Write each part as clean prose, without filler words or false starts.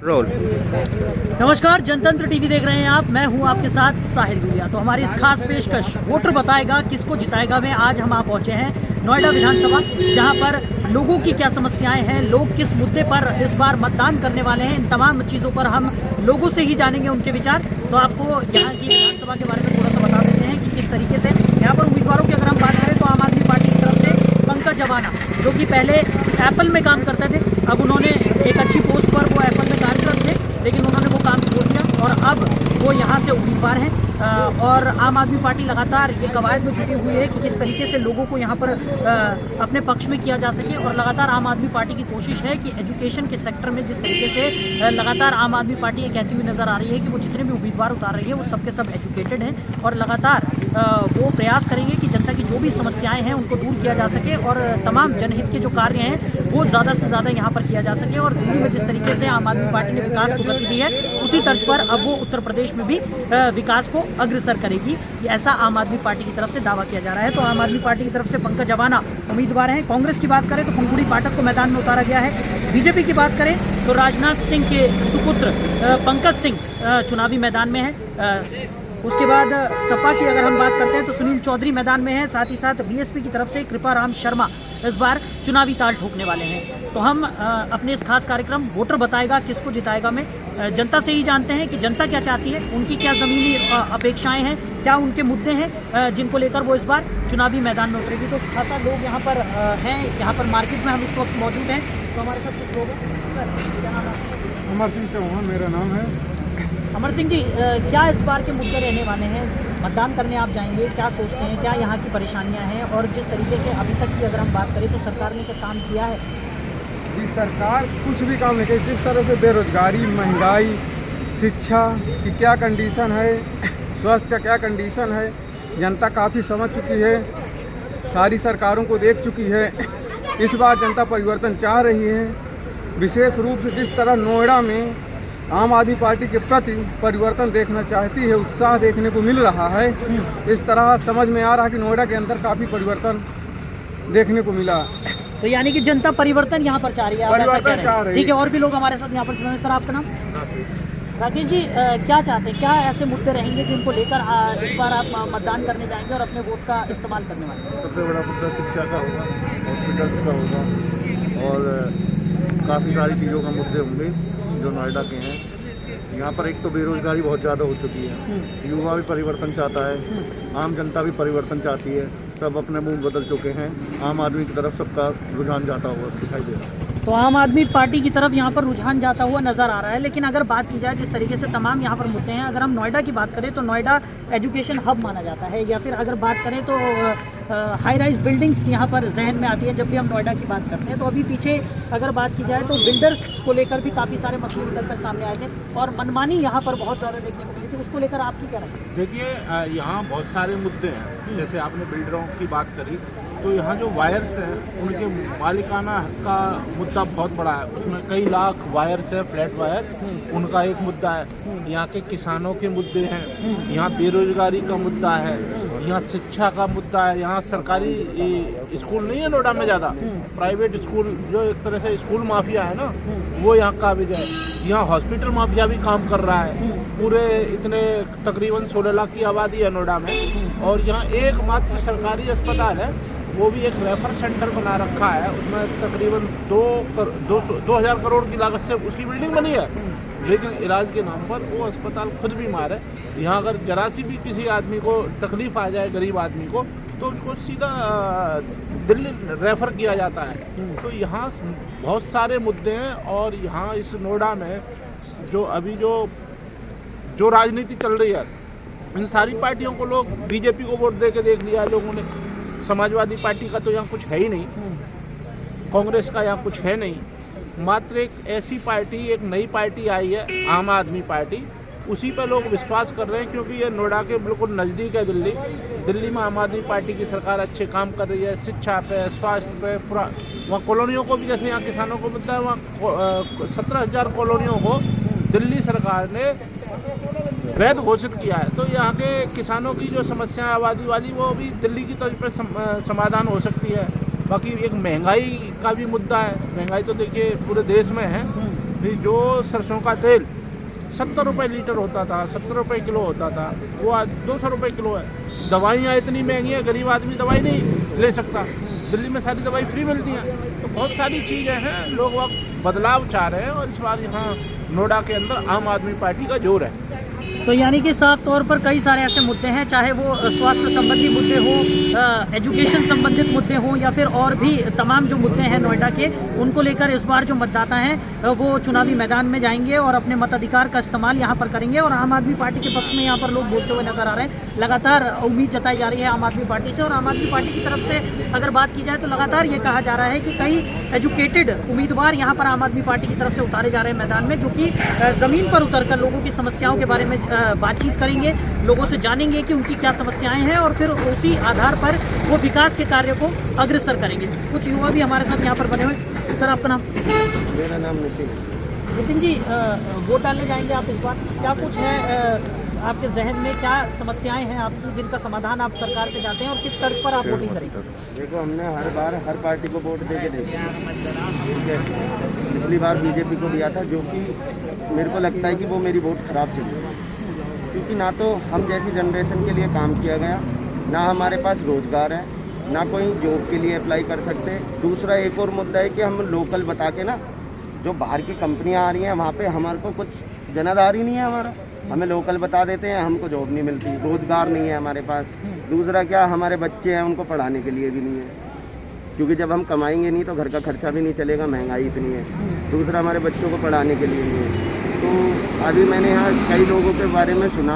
Role. नमस्कार, जनतंत्र TV देख रहे हैं आप। मैं हूं आपके साथ साहिल दुलिया। तो हमारी इस खास पेशकश वोटर बताएगा किसको जिताएगा में आज हम आप पहुंचे हैं नोएडा विधानसभा, जहां पर लोगों की क्या समस्याएं हैं, लोग किस मुद्दे पर इस बार मतदान करने वाले हैं, इन तमाम चीज़ों पर हम लोगों से ही जानेंगे उनके विचार। तो आपको यहाँ की विधानसभा के बारे में थोड़ा सा बता देते हैं कि किस तरीके से यहाँ पर उम्मीदवारों की अगर हम बात करें तो आम आदमी पार्टी की तरफ से पंकज अवाना, जो कि पहले एप्पल में काम करते थे, अब उन्होंने एक अच्छी पोस्ट पर वो एप्पल में कार्यरत थे, लेकिन उन्होंने वो काम छोड़ दिया और अब वो यहाँ से उम्मीदवार हैं। और आम आदमी पार्टी लगातार ये कवायद में जुटी हुई है कि किस तरीके से लोगों को यहाँ पर अपने पक्ष में किया जा सके। और लगातार आम आदमी पार्टी की कोशिश है कि एजुकेशन के सेक्टर में जिस तरीके से लगातार आम आदमी पार्टी ये कहती हुई नज़र आ रही है कि वो जितने भी उम्मीदवार उतार रही है वो सबके सब एजुकेटेड हैं और लगातार वो प्रयास करेंगे कि जनता की जो भी समस्याएं हैं उनको दूर किया जा सके और तमाम जनहित के जो कार्य हैं वो ज़्यादा से ज़्यादा यहाँ पर किया जा सके। और दिल्ली में जिस तरीके से आम आदमी पार्टी ने विकास को गति दी है, उसी तर्ज पर अब वो उत्तर प्रदेश में भी विकास को अग्रसर करेगी, ऐसा आम आदमी पार्टी की तरफ से दावा किया जा रहा है। तो आम आदमी पार्टी की तरफ से पंकज अवाना उम्मीदवार हैं। कांग्रेस की बात करें तो पंकुड़ी पाठक को मैदान में उतारा गया है। बीजेपी की बात करें तो राजनाथ सिंह के सुपुत्र पंकज सिंह चुनावी मैदान में है। उसके बाद सपा की अगर हम बात करते हैं तो सुनील चौधरी मैदान में है। साथ ही साथ बीएसपी की तरफ से कृपाराम शर्मा इस बार चुनावी ताल ठोकने वाले हैं। तो हम अपने इस खास कार्यक्रम वोटर बताएगा किसको जिताएगा में जनता से ही जानते हैं कि जनता क्या चाहती है, उनकी क्या ज़मीनी अपेक्षाएं हैं, क्या उनके मुद्दे हैं जिनको लेकर वो इस बार चुनावी मैदान में उतरेगी। तो खासा लोग यहाँ पर हैं, यहाँ पर मार्केट में हम इस वक्त मौजूद हैं। तो हमारे साथ कुछ लोग हैं। सर क्या नाम है? अमर सिंह चौहान मेरा नाम है। अमर सिंह जी, क्या इस बार के मुद्दे रहने वाले हैं? मतदान करने आप जाएंगे, क्या सोचते हैं, क्या यहाँ की परेशानियाँ हैं? और जिस तरीके से अभी तक की अगर हम बात करें तो सरकार ने क्या काम किया है? जी, सरकार कुछ भी काम नहीं की। जिस तरह से बेरोजगारी, महंगाई, शिक्षा की क्या कंडीशन है, स्वास्थ्य का क्या कंडीशन है, जनता काफ़ी समझ चुकी है, सारी सरकारों को देख चुकी है। इस बार जनता परिवर्तन चाह रही है। विशेष रूप से जिस तरह नोएडा में आम आदमी पार्टी के प्रति परिवर्तन देखना चाहती है, उत्साह देखने को मिल रहा है। इस तरह समझ में आ रहा है कि नोएडा के अंदर काफ़ी परिवर्तन देखने को मिला। तो यानी कि जनता परिवर्तन यहाँ पर चाह रही है, परिवर्तन चाह रही है। ठीक है, और भी लोग हमारे साथ यहाँ पर जुड़े हैं। सर आपका नाम? राकेश जी, क्या चाहते हैं, क्या ऐसे मुद्दे रहेंगे जिनको लेकर इस बार आप मतदान करने जाएंगे और अपने वोट का इस्तेमाल करने वाले हैं? सबसे बड़ा मुद्दा शिक्षा का होगा, हॉस्पिटल्स का होगा और काफ़ी सारी चीज़ों का मुद्दे होंगे जो नोएडा के हैं। यहाँ पर एक तो बेरोजगारी बहुत ज़्यादा हो चुकी है, युवा भी परिवर्तन चाहता है, आम जनता भी परिवर्तन चाहती है, सब अपने मुंह बदल चुके हैं। आम आदमी की तरफ सबका रुझान जाता हुआ दिखाई दे रहा है। तो आम आदमी पार्टी की तरफ यहाँ पर रुझान जाता हुआ नज़र आ रहा है। लेकिन अगर बात की जाए जिस तरीके से तमाम यहाँ पर मुद्दे हैं, अगर हम नोएडा की बात करें तो नोएडा एजुकेशन हब माना जाता है, या फिर अगर बात करें तो हाई राइज बिल्डिंग्स यहाँ पर जहन में आती है जब भी हम नोएडा की बात करते हैं। तो अभी पीछे अगर बात की जाए तो बिल्डर्स को लेकर भी काफ़ी सारे मसले निकल कर सामने आए थे और मनमानी यहाँ पर बहुत ज़्यादा देखने को मिली थी। उसको लेकर आपकी क्या राय है? देखिए, यहाँ बहुत सारे मुद्दे हैं। जैसे आपने बिल्डरों की बात करी तो यहाँ जो वायर्स हैं उनके मालिकाना हक का मुद्दा बहुत बड़ा है। उसमें कई लाख वायर्स हैं, फ्लैट वायर, उनका एक मुद्दा है। यहाँ के किसानों के मुद्दे हैं, यहाँ बेरोजगारी का मुद्दा है, यहाँ शिक्षा का मुद्दा है। यहाँ सरकारी स्कूल नहीं है नोएडा में ज़्यादा, प्राइवेट स्कूल जो एक तरह से स्कूल माफिया है ना, वो यहाँ काबिज है। यहाँ हॉस्पिटल माफिया भी काम कर रहा है। पूरे इतने तकरीबन 16 लाख की आबादी है नोएडा में और यहाँ एकमात्र सरकारी अस्पताल है, वो भी एक रेफर सेंटर बना रखा है। उसमें तकरीबन 2000 करोड़ की लागत से उसकी बिल्डिंग बनी है, लेकिन इलाज के नाम पर वो अस्पताल खुद बीमार है। यहाँ अगर जरा सी भी किसी आदमी को तकलीफ आ जाए, गरीब आदमी को, तो उसको सीधा दिल्ली रेफ़र किया जाता है। तो यहाँ बहुत सारे मुद्दे हैं और यहाँ इस नोएडा में जो अभी जो राजनीति चल रही है, इन सारी पार्टियों को लोग बीजेपी को वोट दे के देख लिया है लोगों ने। समाजवादी पार्टी का तो यहाँ कुछ है ही नहीं, कांग्रेस का यहाँ कुछ है नहीं, मात्र एक ऐसी पार्टी, एक नई पार्टी आई है आम आदमी पार्टी, उसी पर लोग विश्वास कर रहे हैं क्योंकि ये नोएडा के बिल्कुल नज़दीक है। दिल्ली में आम आदमी पार्टी की सरकार अच्छे काम कर रही है, शिक्षा पे, स्वास्थ्य पे, पूरा वहाँ कॉलोनियों को भी, जैसे यहाँ किसानों को मिलता है, वहाँ 17,000 कॉलोनियों को दिल्ली सरकार ने वैध घोषित किया है। तो यहाँ के किसानों की जो समस्याएं आबादी वाली, वो भी दिल्ली की तर्ज पर समाधान हो सकती है। बाकी एक महंगाई का भी मुद्दा है। महंगाई तो देखिए पूरे देश में है, फिर जो सरसों का तेल 70 रुपये लीटर होता था, 70 रुपये किलो होता था, वो आज 200 रुपये किलो है। दवाइयाँ इतनी महंगी हैं, गरीब आदमी दवाई नहीं ले सकता। दिल्ली में सारी दवाई फ्री मिलती हैं। तो बहुत सारी चीज़ें हैं, लोग वक्त बदलाव चाह रहे हैं और इस बार यहाँ नोएडा के अंदर आम आदमी पार्टी का जोर है। तो यानी कि साफ तौर पर कई सारे ऐसे मुद्दे हैं, चाहे वो स्वास्थ्य संबंधी मुद्दे हो, एजुकेशन संबंधित मुद्दे हो, या फिर और भी तमाम जो मुद्दे हैं नोएडा के, उनको लेकर इस बार जो मतदाता हैं वो चुनावी मैदान में जाएंगे और अपने मताधिकार का इस्तेमाल यहाँ पर करेंगे। और आम आदमी पार्टी के पक्ष में यहाँ पर लोग बोलते हुए नजर आ रहे हैं। लगातार उम्मीद जताई जा रही है आम आदमी पार्टी से, और आम आदमी पार्टी की तरफ से अगर बात की जाए तो लगातार ये कहा जा रहा है कि कई एजुकेटेड उम्मीदवार यहाँ पर आम आदमी पार्टी की तरफ से उतारे जा रहे हैं मैदान में, जो कि ज़मीन पर उतरकर लोगों की समस्याओं के बारे में बातचीत करेंगे, लोगों से जानेंगे कि उनकी क्या समस्याएं हैं, और फिर उसी आधार पर वो विकास के कार्य को अग्रसर करेंगे। कुछ युवा भी हमारे साथ यहाँ पर बने हुए। सर, आपका नाम? मेरा नाम नितिन जी, वोट डालने जाएंगे आप इस बार, क्या कुछ है आपके जहन में, क्या समस्याएं हैं आपकी जिनका समाधान आप सरकार से चाहते हैं, और किस तर्क पर आप वोटिंग करेंगे? देखो, हमने हर बार हर पार्टी को वोट दे के देखा। पिछली बार बीजेपी को दिया था, जो कि मेरे को लगता है कि वो मेरी वोट खराब चली, क्योंकि ना तो हम जैसी जनरेशन के लिए काम किया गया, ना हमारे पास रोजगार है, ना कोई जॉब के लिए अप्लाई कर सकते। दूसरा एक और मुद्दा है कि हम लोकल बता के ना, जो बाहर की कंपनियां आ रही हैं वहाँ पे हमारे को कुछ जनाधार ही नहीं है हमारा। हमें लोकल बता देते हैं, हमको जॉब नहीं मिलती, रोजगार नहीं है हमारे पास। दूसरा क्या, हमारे बच्चे हैं, उनको पढ़ाने के लिए भी नहीं है, क्योंकि जब हम कमाएंगे नहीं तो घर का खर्चा भी नहीं चलेगा, महंगाई इतनी है। दूसरा, हमारे बच्चों को पढ़ाने के लिए नहीं है। तो अभी मैंने यहाँ कई लोगों के बारे में सुना,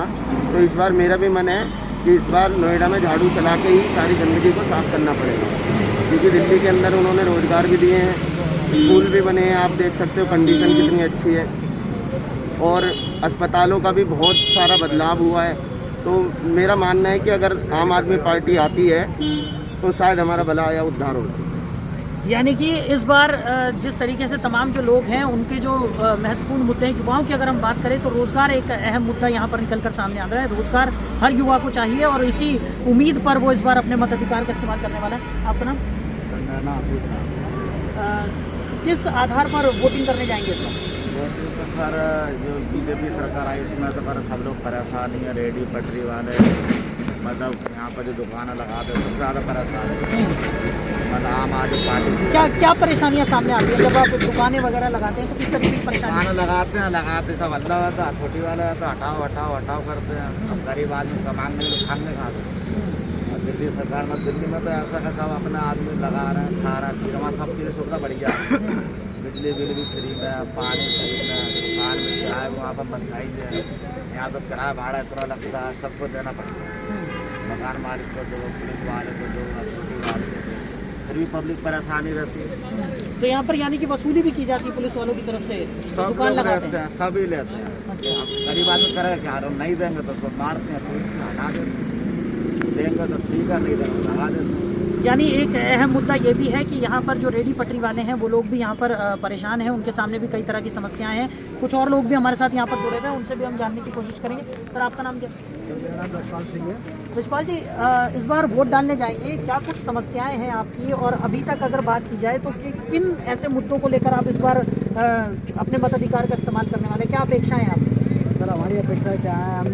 तो इस बार मेरा भी मन है कि इस बार नोएडा में झाड़ू चला के ही सारी गंदगी को साफ़ करना पड़ेगा, क्योंकि दिल्ली के अंदर उन्होंने रोज़गार भी दिए हैं, स्कूल भी बने हैं, आप देख सकते हो कंडीशन कितनी अच्छी है, और अस्पतालों का भी बहुत सारा बदलाव हुआ है। तो मेरा मानना है कि अगर आम आदमी पार्टी आती है तो शायद हमारा भला या उद्धार हो। यानी कि इस बार जिस तरीके से तमाम जो लोग हैं उनके जो महत्वपूर्ण मुद्दे हैं, युवाओं की अगर हम बात करें तो रोज़गार एक अहम मुद्दा यहाँ पर निकल कर सामने आ रहा है। रोज़गार हर युवा को चाहिए, और इसी उम्मीद पर वो इस बार अपने मताधिकार का इस्तेमाल करने वाला है। आपका नाम? किस आधार पर वोटिंग करने जाएंगे इस बार? सर, जो बीजेपी सरकार आई उसमें तो कर सब लोग परेशान ही है, रेडी पटरी वाले, मतलब यहाँ पर जो दुकानें लगाते हैं सबसे ज़्यादा परेशान है। मतलब आम आदमी पार्टी क्या परेशानियाँ सामने आती हैं जब आप दुकानें वगैरह लगाते हैं, तो किस तरीके की परेशानी? लगाते सब अल्लाह है, तो छोटी वाले है तो हटाओ हटाओ हटाओ करते हैं। अब गरीब आदमी कमाने में तो खाने खाते। और दिल्ली सरकार में, दिल्ली में तो ऐसा का सब अपना आदमी लगा रहे हैं, खा रहे हैं, वहाँ सब चीज़ें सुविधा बढ़िया है। बिजली बिल भी फ्री में, पानी फ्री में, दुकान में किराए वहाँ पर महंगाई है। यहाँ तो किराया भाड़ा इतना लगता है, सबको देना पड़ता है, मकान मालिक को दो, पुलिस वाले को दो, सिक्योरिटी वाले को दो, फिर भी पब्लिक परेशानी रहती है। तो यहाँ पर यानी कि वसूली भी की जाती है पुलिस वालों की तरफ से? सब दुकान लोग लगाते रहते हैं, सभी लेते हैं। अब गरीब आदमी करेगा क्या, हम नहीं देंगे तो उसको मारते हैं, पुलिस में हटा देते हैं, देंगे तो ठीक है, नहीं देंगे तो लगा देते हैं। यानी एक अहम मुद्दा ये भी है कि यहाँ पर जो रेडी पटरी वाले हैं वो लोग भी यहाँ पर परेशान हैं, उनके सामने भी कई तरह की समस्याएं हैं। कुछ और लोग भी हमारे साथ यहाँ पर जुड़े हुए हैं, उनसे भी हम जानने की कोशिश करेंगे। सर, आपका नाम क्या? मेरा नाम ब्रजपाल सिंह है। ब्रजपाल जी, इस बार वोट डालने जाएंगे, क्या कुछ समस्याएं हैं आपकी, और अभी तक अगर बात की जाए तो किन ऐसे मुद्दों को लेकर आप इस बार अपने मताधिकार का इस्तेमाल करने वाले, क्या अपेक्षाएँ हैं आप? सर, हमारी अपेक्षा क्या है, हम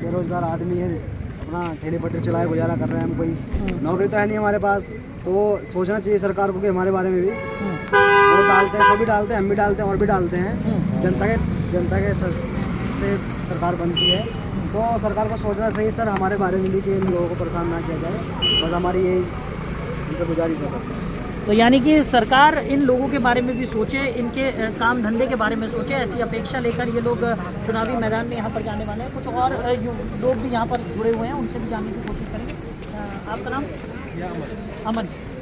बेरोजगार आदमी हैं, अपना ठेले पटरी चलाए गुजारा कर रहे हैं, हम कोई नौकरी तो है नहीं हमारे पास। तो सोचना चाहिए सरकार को कि हमारे बारे में भी वोट डालते हैं, सभी डालते हैं, हम भी डालते हैं और भी डालते हैं। जनता के से सरकार बनती है, तो सरकार को सोचना चाहिए सर हमारे बारे में भी कि इन लोगों को परेशान ना किया जाए, बस हमारी यही उनसे गुजारिश है बस। तो यानी कि सरकार इन लोगों के बारे में भी सोचे, इनके काम धंधे के बारे में सोचे, ऐसी अपेक्षा लेकर ये लोग चुनावी मैदान में यहाँ पर जाने वाले हैं। कुछ और लोग भी यहाँ पर जुड़े हुए हैं, उनसे भी जानने की कोशिश करेंगे। आपका नाम?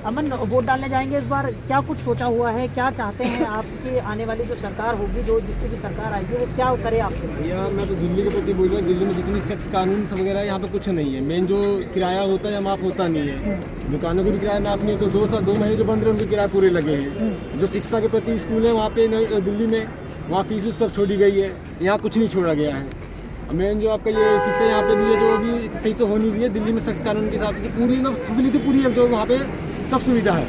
अमन, वोट डालने जाएंगे इस बार, क्या कुछ सोचा हुआ है, क्या चाहते हैं आपकी आने वाली जो सरकार होगी, जो जिसकी भी सरकार आएगी, वो क्या करे आपके? भैया, मैं तो दिल्ली के प्रति बोल रहा हूँ, दिल्ली में जितनी सख्त कानून वगैरह यहाँ पे कुछ नहीं है। मेन जो किराया होता है माफ़ होता नहीं है, दुकानों की भी किराया माफ़ नहीं है, तो 2 महीने जो बंद रहे उनके किराए पूरे लगे हैं। जो शिक्षा के प्रति स्कूल है वहाँ पे दिल्ली में, वहाँ फीस सब छोड़ी गई है, यहाँ कुछ नहीं छोड़ा गया है। मेन जो आपका ये शिक्षा यहाँ पे भी है, जो अभी सही से हो नहीं रही है, दिल्ली में सख्त कानून के हिसाब से पूरी एकदम सुविधा पूरी है, जो वहाँ पे सब सुविधा है।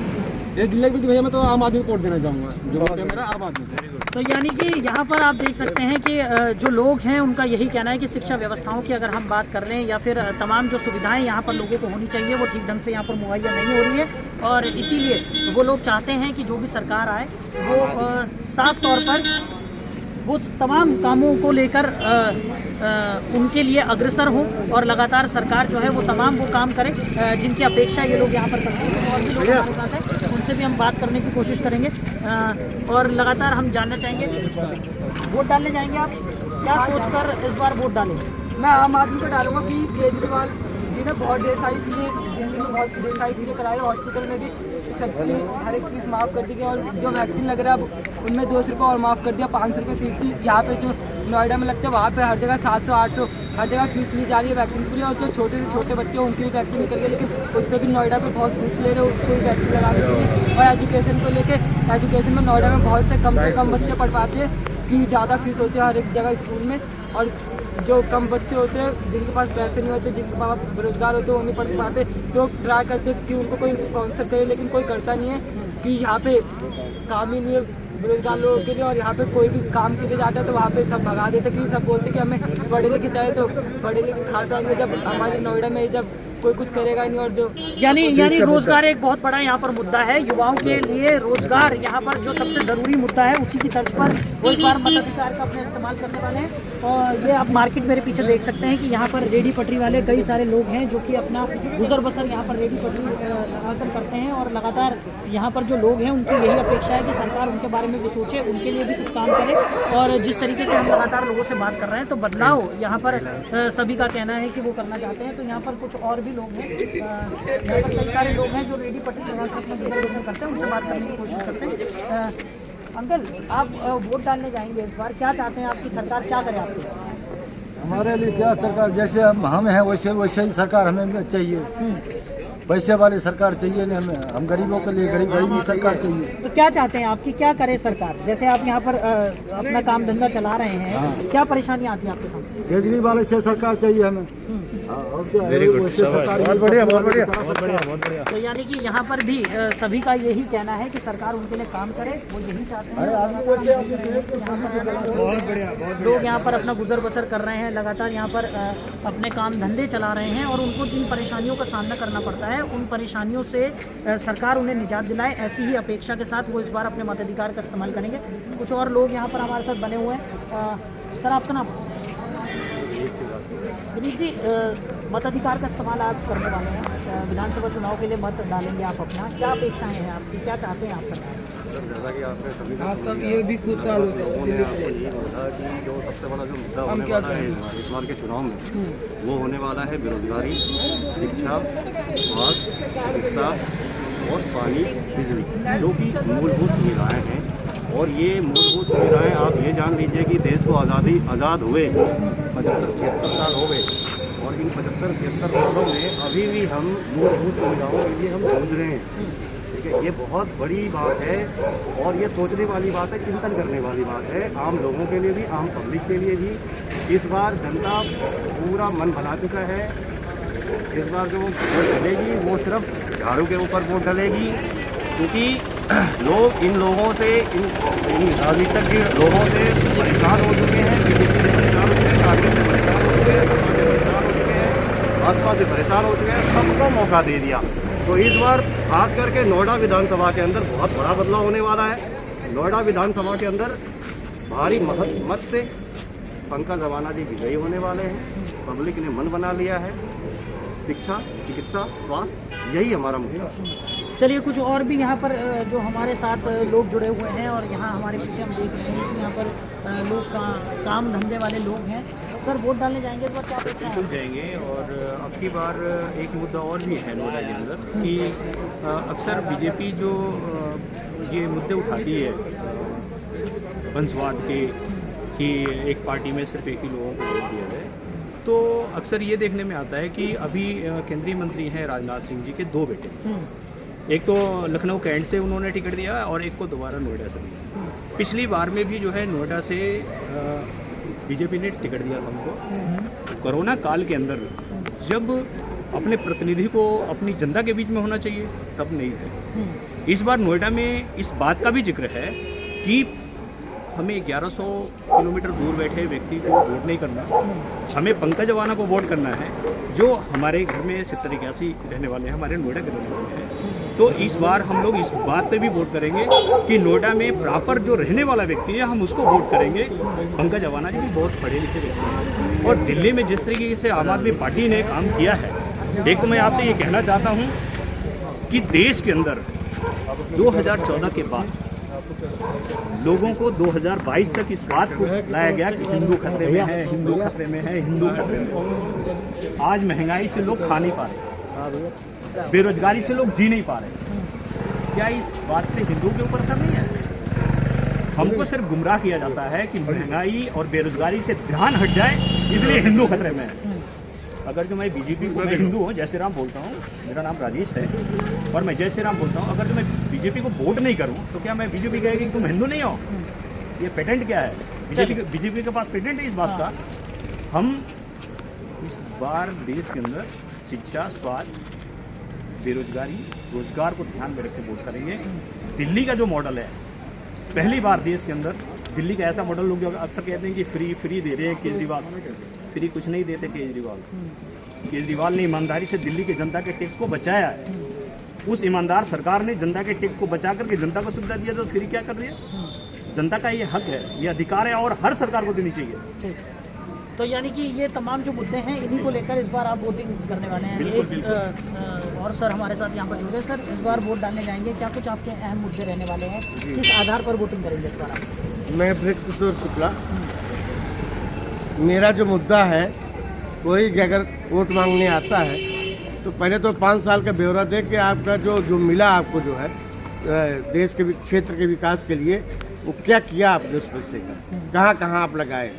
ये दिल्ली के भैया मैं तो आम आदमी को वोट देना चाहूँगा, जो वोट है मेरा आम आदमी को। तो यानी कि यहाँ पर आप देख सकते हैं कि जो लोग हैं उनका यही कहना है कि शिक्षा व्यवस्थाओं की अगर हम बात कर लें या फिर तमाम जो सुविधाएं यहाँ पर लोगों को होनी चाहिए वो ठीक ढंग से यहाँ पर मुहैया नहीं हो रही है, और इसीलिए वो लोग चाहते हैं कि जो भी सरकार आए वो साफ तौर पर वो तमाम कामों को लेकर उनके लिए अग्रसर हो और लगातार सरकार जो है वो तमाम वो काम करे जिनकी अपेक्षा ये लोग यहाँ पर करते हैं। और भी लोग हमारे साथ हैं, उनसे भी हम बात करने की कोशिश करेंगे और लगातार हम जानना चाहेंगे। वोट डालने जाएंगे आप, क्या सोचकर इस बार वोट डालेंगे? मैं आम आदमी को डालूंगा कि केजरीवाल जी ने बहुत ढेर सारी चीज़ें दिल्ली में बहुत ढेर सारी चीज़ें कराई, हॉस्पिटल में भी सबकी हर एक फीस माफ़ कर दी गई, और जो वैक्सीन लग रहा है उनमें 200 रुपये और माफ़ कर दिया। 500 रुपये फीस थी, यहाँ पे जो नोएडा में लगता है वहाँ पे हर जगह 700 800 हर जगह फीस ली जा रही है वैक्सीन के लिए। और जो छोटे से छोटे बच्चे हैं उनकी भी वैक्सीन निकल गई, लेकिन उस पर भी नोएडा पे बहुत घूस ले रहे हो, उसको भी वैक्सीन लगा रहे। और एजुकेशन को लेके एजुकेशन में नोएडा में बहुत से कम बच्चे पढ़ पाते हैं कि ज़्यादा फीस होती है हर एक जगह स्कूल में, और जो कम बच्चे होते हैं जिनके पास पैसे नहीं होते, जिनके पास बेरोजगार होते हैं वो नहीं पढ़ पाते, तो ट्राई करते कि उनको कोई स्पॉन्सर करे, लेकिन कोई करता नहीं है कि यहाँ पे काम ही नहीं है बेरोजगार लोगों के लिए। और यहाँ पे कोई भी काम के लिए जाता है तो वहाँ पे सब भगा देते कि सब बोलते कि हमें पढ़े लिखे चाहिए, तो पढ़े लिखे खास आएंगे जब हमारे नोएडा में जब कोई कुछ करेगा नहीं। और जो यानी रोजगार एक बहुत बड़ा यहाँ पर मुद्दा है, युवाओं के लिए रोजगार यहाँ पर जो सबसे ज़रूरी मुद्दा है, उसी की तर्ज पर वो इस बार मताधिकार का अपने इस्तेमाल करने वाले हैं। और ये आप मार्केट मेरे पीछे देख सकते हैं कि यहाँ पर रेडी पटरी वाले कई सारे लोग हैं जो कि अपना गुजर बसर यहाँ पर रेडी पटरी लगाकर करते हैं, और लगातार यहाँ पर जो लोग हैं उनकी यही अपेक्षा है कि सरकार उनके बारे में भी सोचे, उनके लिए भी कुछ काम करे। और जिस तरीके से हम लगातार लोगों से बात कर रहे हैं तो बदलाव यहाँ पर सभी का कहना है कि वो करना चाहते हैं। तो यहाँ पर कुछ और भी लोग हैं, यहाँ पर कई सारे लोग हैं जो रेडी पटरी लगाकर अपना गुजर बसर करते हैं, उनसे बात करने की कोशिश करते हैं। अंकल, आप वोट डालने जाएंगे इस बार, क्या चाहते हैं आपकी सरकार क्या करे आपके लिए? हमारे लिए क्या सरकार, जैसे हम हैं वैसे ही सरकार हमें चाहिए। पैसे वाली सरकार चाहिए नहीं हमें, हम गरीबों के लिए गरीबी सरकार चाहिए। तो क्या चाहते हैं आपकी क्या करे सरकार? जैसे आप यहाँ पर अपना काम धंधा चला रहे हैं, हाँ। क्या परेशानी आती है आपके सामने? केजरीवाल से सरकार चाहिए हमें। और क्या है, वैसे सरकार बहुत बढ़िया। तो यानी कि यहाँ पर भी सभी का यही कहना है कि सरकार उनके लिए काम करे, वो यही चाहते हैं। लोग यहाँ पर अपना गुजर बसर कर रहे हैं, लगातार यहाँ पर अपने काम धंधे चला रहे हैं, और उनको जिन परेशानियों का सामना करना पड़ता है उन परेशानियों से सरकार उन्हें निजात दिलाए, ऐसी ही अपेक्षा के साथ वो इस बार अपने मताधिकार का इस्तेमाल करेंगे। कुछ और लोग यहाँ पर हमारे साथ बने हुए हैं। सर, आपका नाम? विनीत जी, मताधिकार का इस्तेमाल आप करने वाले हैं, विधानसभा चुनाव के लिए मत डालेंगे आप अपना, क्या अपेक्षाएं हैं आपकी, क्या चाहते हैं आप सरकार? जैसा कि आपने सभी तक ये भी कुछ साल हो गए कि जो सबसे बड़ा जो मुद्दा होने वाला है इस बार के चुनाव में, वो होने वाला है बेरोजगारी, शिक्षा, स्वास्थ्य, चिकित्सा और पानी, बिजली, जो कि मूलभूत सुविधाएँ हैं। और ये मूलभूत सुविधाएँ आप ये जान लीजिए कि देश को आज़ाद हुए 75-76 साल हो गए, और इन 75-76 सालों में अभी भी हम मूलभूत सुविधाओं के लिए हम जूझ रहे हैं। ठीक है, ये बहुत बड़ी बात है और ये सोचने वाली बात है, चिंतन करने वाली बात है, आम लोगों के लिए भी, आम पब्लिक के लिए भी। इस बार जनता पूरा मन बना चुका है। इस बार जो वोट डलेगी वो सिर्फ झाड़ू के ऊपर वोट डलेगी, क्योंकि लोग इन लोगों से, इन राजनीतिज्ञ लोगों से परेशान हो चुके हैं, बीजेपी से परेशान हो चुके हैं, कांग्रेस से परेशान हो चुके हैं, परेशान हो चुके हैं, भाजपा से परेशान हो चुके हैं, सबको मौका दे दिया। तो इस बार खास करके नोएडा विधानसभा के अंदर बहुत बड़ा बदलाव होने वाला है। नोएडा विधानसभा के अंदर भारी मत से पंकज रवाना जी विजयी होने वाले हैं। पब्लिक ने मन बना लिया है। शिक्षा, चिकित्सा, स्वास्थ्य, यही हमारा मुद्दा। चलिए, कुछ और भी यहाँ पर जो हमारे साथ लोग जुड़े हुए हैं, और यहाँ हमारे पीछे हम देख रहे हैं कि यहाँ पर लोग काम धंधे वाले लोग हैं। सर, वोट डालने जाएंगे इस बार, क्या अपेक्षा है? बिल्कुल जाएंगे। और अब की बार एक मुद्दा और भी है नोएडा के अंदर कि अक्सर बीजेपी जो ये मुद्दे उठाती है वंशवाद के, कि एक पार्टी में सिर्फ एक ही लोगों को वोट दिया जाए, तो अक्सर ये देखने में आता है कि अभी केंद्रीय मंत्री हैं राजनाथ सिंह जी के 2 बेटे, एक तो लखनऊ कैंट से उन्होंने टिकट दिया और एक को दोबारा नोएडा से दिया। पिछली बार में भी जो है नोएडा से बीजेपी ने टिकट दिया था उनको। कोरोना काल के अंदर जब अपने प्रतिनिधि को अपनी जनता के बीच में होना चाहिए तब नहीं थे। इस बार नोएडा में इस बात का भी जिक्र है कि हमें 1100 किलोमीटर दूर बैठे व्यक्ति को वोट नहीं करना, हमें पंकज अवाना को वोट करना है, जो हमारे घर में 70-81 रहने वाले हैं, हमारे नोएडा के रहने वाले हैं। तो इस बार हम लोग इस बात पे भी वोट करेंगे कि नोएडा में प्रॉपर जो रहने वाला व्यक्ति है हम उसको वोट करेंगे। पंकज अवाना जी भी बहुत पढ़े लिखे व्यक्ति हैं और दिल्ली में जिस तरीके से आम आदमी पार्टी ने काम किया है, एक तो मैं आपसे ये कहना चाहता हूँ कि देश के अंदर 2014 के बाद लोगों को 2022 तक इस बात को लाया गया कि हिंदू खतरे में है, हिंदू खतरे में है, हिंदू खतरे में है। आज महंगाई से लोग खा नहीं पा रहे, बेरोजगारी से लोग जी नहीं पा रहे। क्या इस बात से हिंदू के ऊपर असर नहीं है? हमको सिर्फ गुमराह किया जाता है कि महंगाई और बेरोजगारी से ध्यान हट जाए, इसलिए हिंदू खतरे में है। अगर जो मैं बीजेपी को, मैं हिंदू हूँ, जय श्री राम बोलता हूँ, मेरा नाम राजेश है और मैं जय श्री राम बोलता हूँ। अगर जो मैं बीजेपी को वोट नहीं करूँ तो क्या मैं बीजेपी कहेगी कि तुम हिंदू नहीं हो? ये पेटेंट क्या है? बीजेपी के पास पेटेंट है इस बात का। हम इस बार देश के अंदर शिक्षा, स्वास्थ्य, बेरोजगारी, रोजगार को ध्यान में रख के वोट करेंगे। दिल्ली का जो मॉडल है, पहली बार देश के अंदर दिल्ली का ऐसा मॉडल, लोग अक्सर कहते हैं कि फ्री दे रहे हैं केजरीवाल, फ्री कुछ नहीं देते केजरीवाल ने ईमानदारी से दिल्ली की जनता के टैक्स को बचाया है। उस ईमानदार सरकार ने जनता के टैक्स को बचा करके जनता को सुविधा दिया, तो फ्री क्या कर रही है? जनता का ये हक है, ये अधिकार है और हर सरकार को देनी चाहिए। तो यानी कि ये तमाम जो मुद्दे हैं, इन्हीं को लेकर इस बार आप वोटिंग करने वाले हैं। और सर हमारे साथ यहाँ पर जुड़ गए। सर, इस बार वोट डालने जाएंगे, क्या कुछ आपके अहम मुद्दे रहने वाले हैं? किस आधार पर वोटिंग करेंगे इस बार आप? मैं बृहस्पति शुक्ला, मेरा जो मुद्दा है, कोई अगर वोट मांगने आता है तो पहले तो 5 साल का ब्यौरा दे कि आपका जो मिला आपको, जो है देश के क्षेत्र के विकास के लिए वो क्या किया आपने, उस पैसे का कहाँ आप लगाए।